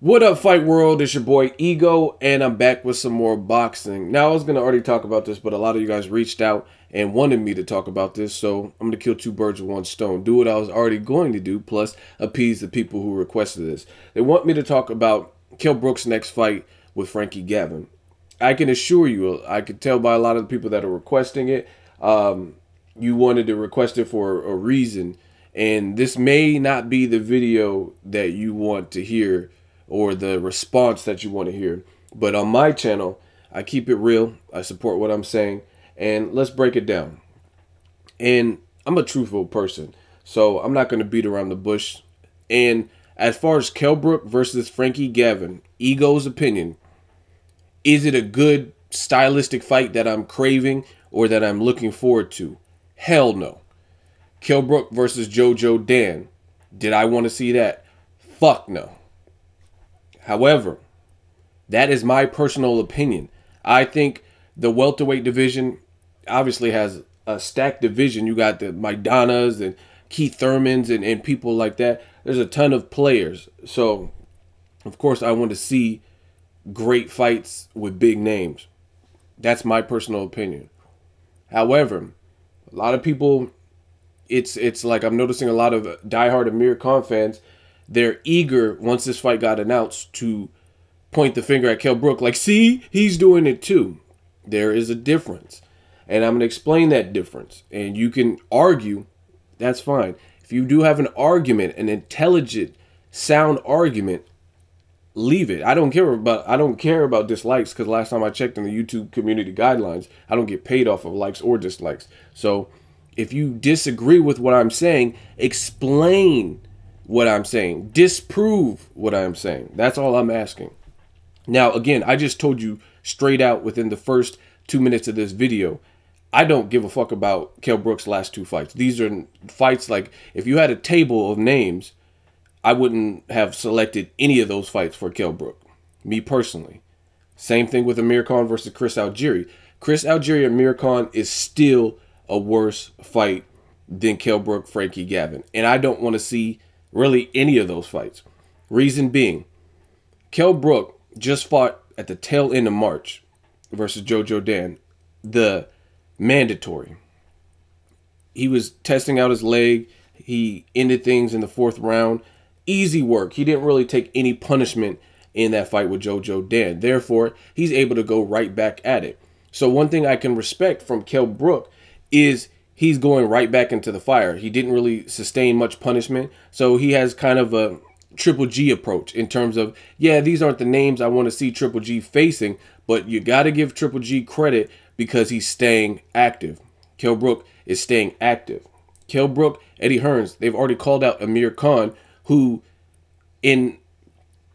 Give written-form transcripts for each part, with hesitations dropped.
What up, Fight World? It's your boy Ego, and I'm back with some more boxing. Now, I was going to already talk about this, but a lot of you guys reached out and wanted me to talk about this, so I'm going to kill two birds with one stone. Do what I was already going to do, plus appease the people who requested this. They want me to talk about Kell Brook's next fight with Frankie Gavin. I can assure you, I could tell by a lot of the people that are requesting it, you wanted to request it for a reason, and this may not be the video that you want to hear or the response that you want to hear. But on my channel, I keep it real. I support what I'm saying. And let's break it down. And I'm a truthful person, so I'm not going to beat around the bush. And as far as Kell Brook versus Frankie Gavin, Ego's opinion, is it a good stylistic fight that I'm craving or that I'm looking forward to? Hell no. Kell Brook versus JoJo Dan. Did I want to see that? Fuck no. However, that is my personal opinion. I think the welterweight division obviously has a stacked division. You got the Maidanas and Keith Thurmans and people like that. There's a ton of players. So, of course, I want to see great fights with big names. That's my personal opinion. However, a lot of people, it's like I'm noticing a lot of diehard Amir Khan fans. They're eager once this fight got announced to point the finger at Kell Brook like, see, he's doing it too. There is a difference. And I'm going to explain that difference. And you can argue, that's fine. If you do have an argument, an intelligent, sound argument, leave it. I don't care about dislikes, because last time I checked in the YouTube community guidelines, I don't get paid off of likes or dislikes. So if you disagree with what I'm saying, explain what I'm saying. Disprove what I'm saying. That's all I'm asking. Now, again, I just told you straight out within the first 2 minutes of this video, I don't give a fuck about Kell Brook's last two fights. These are fights like, if you had a table of names, I wouldn't have selected any of those fights for Kell Brook. Me personally. Same thing with Amir Khan versus Chris Algieri. Chris Algieri and Amir Khan is still a worse fight than Kell Brook, Frankie Gavin. And I don't want to see really any of those fights. Reason being, Kell Brook just fought at the tail end of March versus JoJo Dan, the mandatory. He was testing out his leg. He ended things in the fourth round. Easy work. He didn't really take any punishment in that fight with JoJo Dan. Therefore, he's able to go right back at it. So one thing I can respect from Kell Brook is he's going right back into the fire. He didn't really sustain much punishment. So he has kind of a Triple G approach in terms of, yeah, these aren't the names I want to see Triple G facing, but you got to give Triple G credit because he's staying active. Kell Brook is staying active. Kell Brook, Eddie Hearns, they've already called out Amir Khan, who, in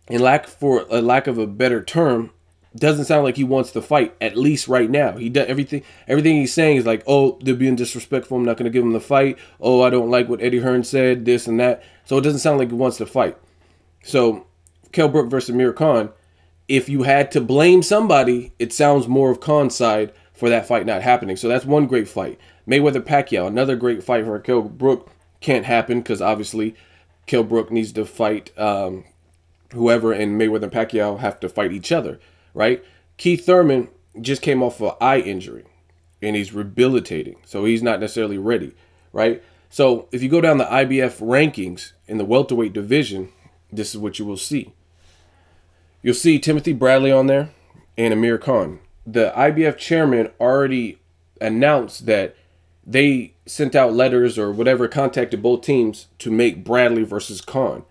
lack of a better term, doesn't sound like he wants to fight, at least right now. He does everything he's saying is like, oh, they're being disrespectful, I'm not going to give him the fight. Oh, I don't like what Eddie Hearn said, this and that. So it doesn't sound like he wants to fight. So Kell Brook versus Amir Khan, if you had to blame somebody, it sounds more of Khan's side for that fight not happening. So that's one great fight. Mayweather-Pacquiao, another great fight for Kell Brook, can't happen because obviously Kell Brook needs to fight whoever, and Mayweather and Pacquiao have to fight each other. Right? Keith Thurman just came off an eye injury and he's rehabilitating. So he's not necessarily ready. Right? So if you go down the IBF rankings in the welterweight division, this is what you will see. You'll see Timothy Bradley on there and Amir Khan. The IBF chairman already announced that they sent out letters or whatever, contacted both teams to make Bradley versus Khan.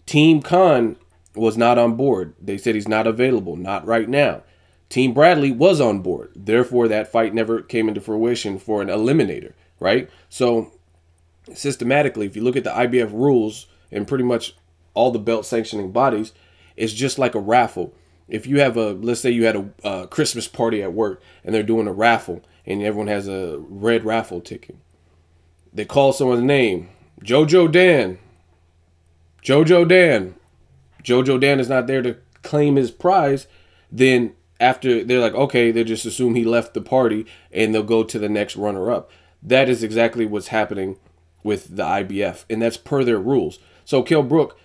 Team Khan was not on board. They said he's not available, not right now. Team Bradley was on board. Therefore, that fight never came into fruition for an eliminator, right? So, systematically, if you look at the IBF rules and pretty much all the belt sanctioning bodies, it's just like a raffle. If you have let's say you had a Christmas party at work and they're doing a raffle and everyone has a red raffle ticket. They call someone's name, JoJo Dan. JoJo Dan. JoJo Dan is not there to claim his prize, then after they're like, okay, they just assume he left the party and they'll go to the next runner-up. That is exactly what's happening with the IBF, and that's per their rules. So Kell Brook,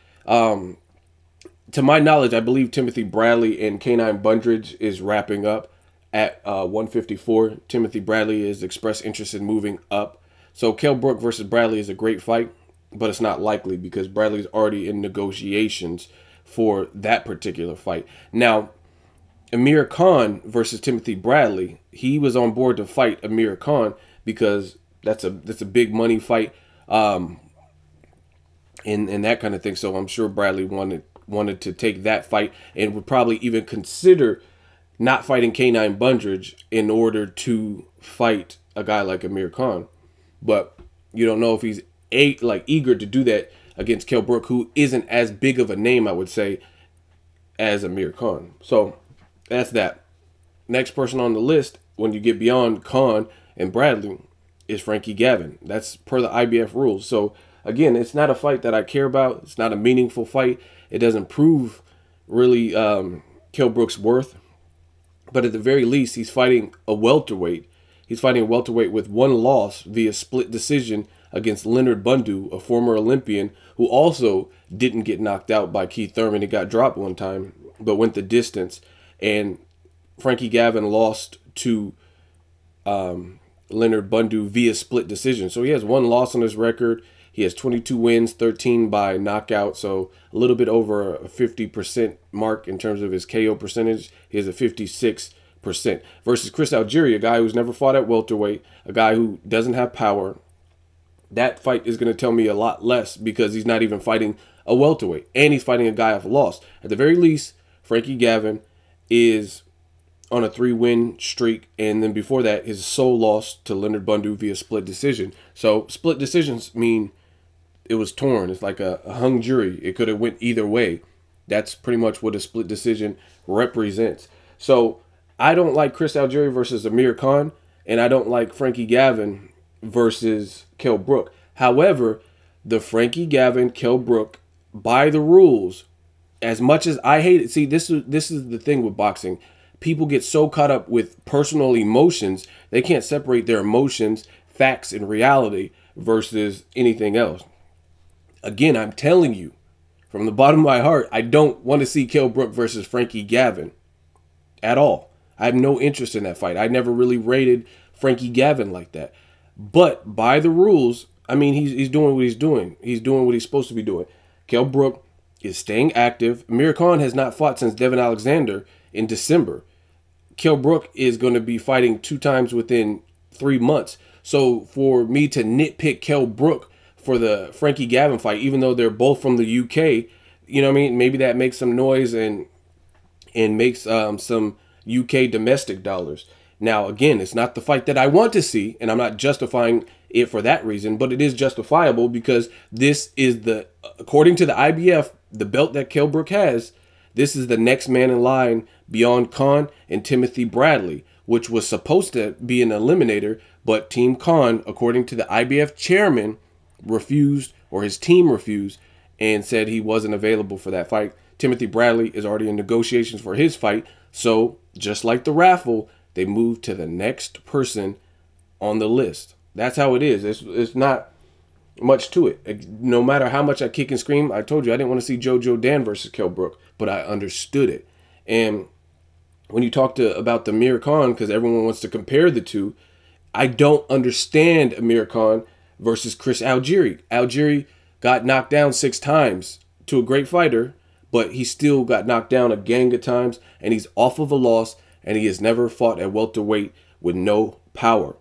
to my knowledge, I believe Timothy Bradley and K9 Bundridge is wrapping up at 154. Timothy Bradley has expressed interest in moving up. So Kell Brook versus Bradley is a great fight, but it's not likely because Bradley's already in negotiations for that particular fight. Now, Amir Khan versus Timothy Bradley, he was on board to fight Amir Khan because that's a big money fight, and that kind of thing. So I'm sure Bradley wanted to take that fight and would probably even consider not fighting K9 Bundridge in order to fight a guy like Amir Khan. But you don't know if he's eager to do that against Kell Brook, who isn't as big of a name, I would say, as Amir Khan. So that's that. Next person on the list, when you get beyond Khan and Bradley, is Frankie Gavin. That's per the IBF rules. So again, it's not a fight that I care about. It's not a meaningful fight. It doesn't prove really Kell Brook's worth. But at the very least, he's fighting a welterweight. He's fighting a welterweight with one loss via split decision against Leonard Bundu, a former Olympian who also didn't get knocked out by Keith Thurman. He got dropped one time, but went the distance. And Frankie Gavin lost to Leonard Bundu via split decision. So he has one loss on his record. He has 22 wins, 13 by knockout, so a little bit over a 50% mark in terms of his KO percentage. He has a 56%. Versus Chris Algieri, a guy who's never fought at welterweight, a guy who doesn't have power. That fight is going to tell me a lot less because he's not even fighting a welterweight, and he's fighting a guy I've lost. At the very least, Frankie Gavin is on a 3-win streak, and then before that, his sole loss to Leonard Bundu via split decision. So split decisions mean it was torn. It's like a hung jury. It could have went either way. That's pretty much what a split decision represents. So I don't like Chris Algieri versus Amir Khan, and I don't like Frankie Gavin versus Kell Brook. However, the Frankie Gavin, Kell Brook, by the rules, as much as I hate it, see, this is the thing with boxing. People get so caught up with personal emotions, they can't separate their emotions, facts, and reality versus anything else. Again, I'm telling you, from the bottom of my heart, I don't want to see Kell Brook versus Frankie Gavin at all. I have no interest in that fight. I never really rated Frankie Gavin like that. But by the rules, I mean, he's doing what he's doing. He's doing what he's supposed to be doing. Kell Brook is staying active. Amir Khan has not fought since Devin Alexander in December. Kell Brook is going to be fighting 2 times within 3 months. So for me to nitpick Kell Brook for the Frankie Gavin fight, even though they're both from the UK, you know what I mean? Maybe that makes some noise and makes some UK domestic dollars. Now, again, it's not the fight that I want to see, and I'm not justifying it for that reason, but it is justifiable because this is according to the IBF, the belt that Kell Brook has, this is the next man in line beyond Khan and Timothy Bradley, which was supposed to be an eliminator, but Team Khan, according to the IBF chairman, refused, or his team refused, and said he wasn't available for that fight. Timothy Bradley is already in negotiations for his fight, so just like the raffle, they moved to the next person on the list. That's how it is. It's not much to it. No matter how much I kick and scream, I told you I didn't want to see Jojo Dan versus Kell Brook, but I understood it. And when you talk about the Amir Khan, because everyone wants to compare the two, I don't understand Amir Khan versus Chris Algieri. Algieri got knocked down 6 times to a great fighter, but he still got knocked down a gang of times, and he's off of a loss, and he has never fought at welterweight with no power.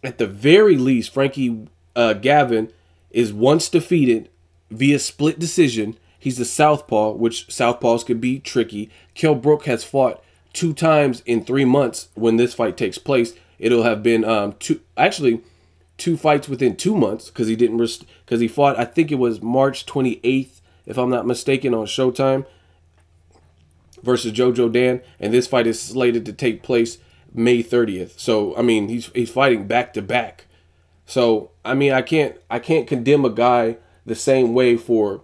At the very least, Frankie Gavin is once defeated via split decision. He's a southpaw, which southpaws can be tricky. Kell Brook has fought 2 times in 3 months when this fight takes place. It'll have been 2 fights within 2 months because he fought, I think it was March 28th, if I'm not mistaken, on Showtime versus Jojo Dan, and this fight is slated to take place May 30th. So I mean, he's fighting back to back. So I mean, I can't condemn a guy the same way for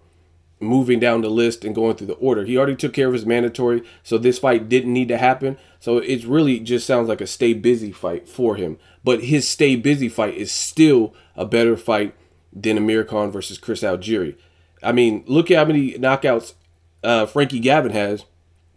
moving down the list and going through the order. He already took care of his mandatory, so this fight didn't need to happen. So it really just sounds like a stay busy fight for him. But his stay busy fight is still a better fight than Amir Khan versus Chris Algieri. I mean, look at how many knockouts Frankie Gavin has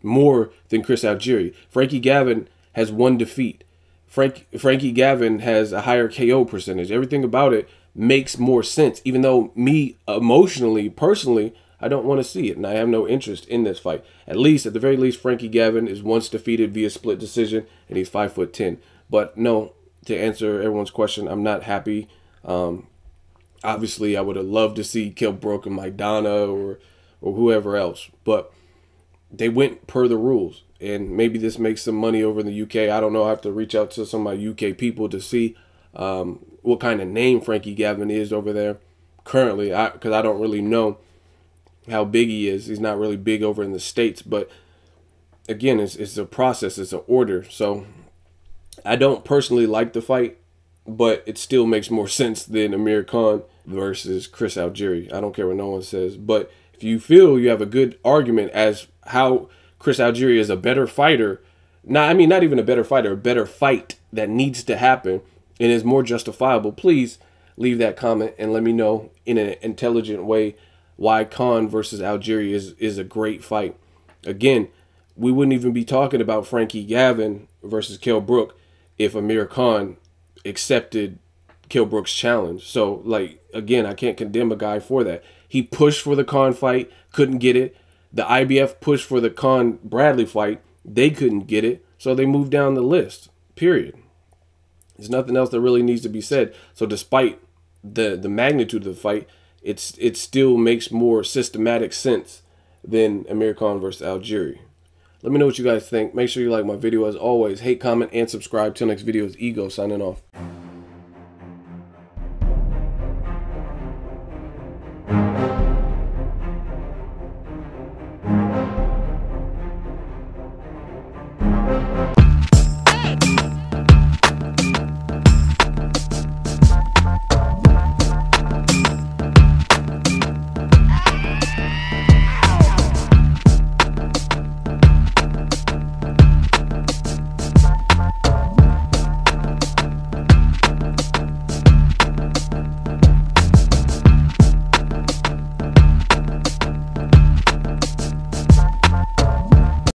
more than Chris Algieri. Frankie Gavin has 1 defeat. Frankie Gavin has a higher KO percentage. Everything about it makes more sense, even though me emotionally, personally, I don't want to see it, and I have no interest in this fight. At the very least, Frankie Gavin is once defeated via split decision, and he's 5'10". But no, to answer everyone's question, I'm not happy. Obviously, I would have loved to see Kell Brook and Maidana or whoever else, but they went per the rules, and maybe this makes some money over in the UK. I don't know. I have to reach out to some of my UK people to see what kind of name Frankie Gavin is over there currently, because I don't really know how big he is. He's not really big over in the States, but again, it's a process, it's an order. So I don't personally like the fight, but it still makes more sense than Amir Khan versus Chris Algieri. I don't care what no one says, but if you feel you have a good argument as how Chris Algieri is a better fighter, not even a better fighter, a better fight that needs to happen and is more justifiable, please leave that comment and let me know in an intelligent way why Khan versus Algieri is a great fight. Again, we wouldn't even be talking about Frankie Gavin versus Kell Brook if Amir Khan accepted Kell Brook's challenge. So, like, again, I can't condemn a guy for that. He pushed for the Khan fight, couldn't get it. The IBF pushed for the Khan-Bradley fight. They couldn't get it, so they moved down the list, period. There's nothing else that really needs to be said. So despite the magnitude of the fight, it still makes more systematic sense than Amir Khan versus Algieri. Let me know what you guys think. Make sure you like my video as always. Hate, comment, and subscribe. Till next video is Ego signing off.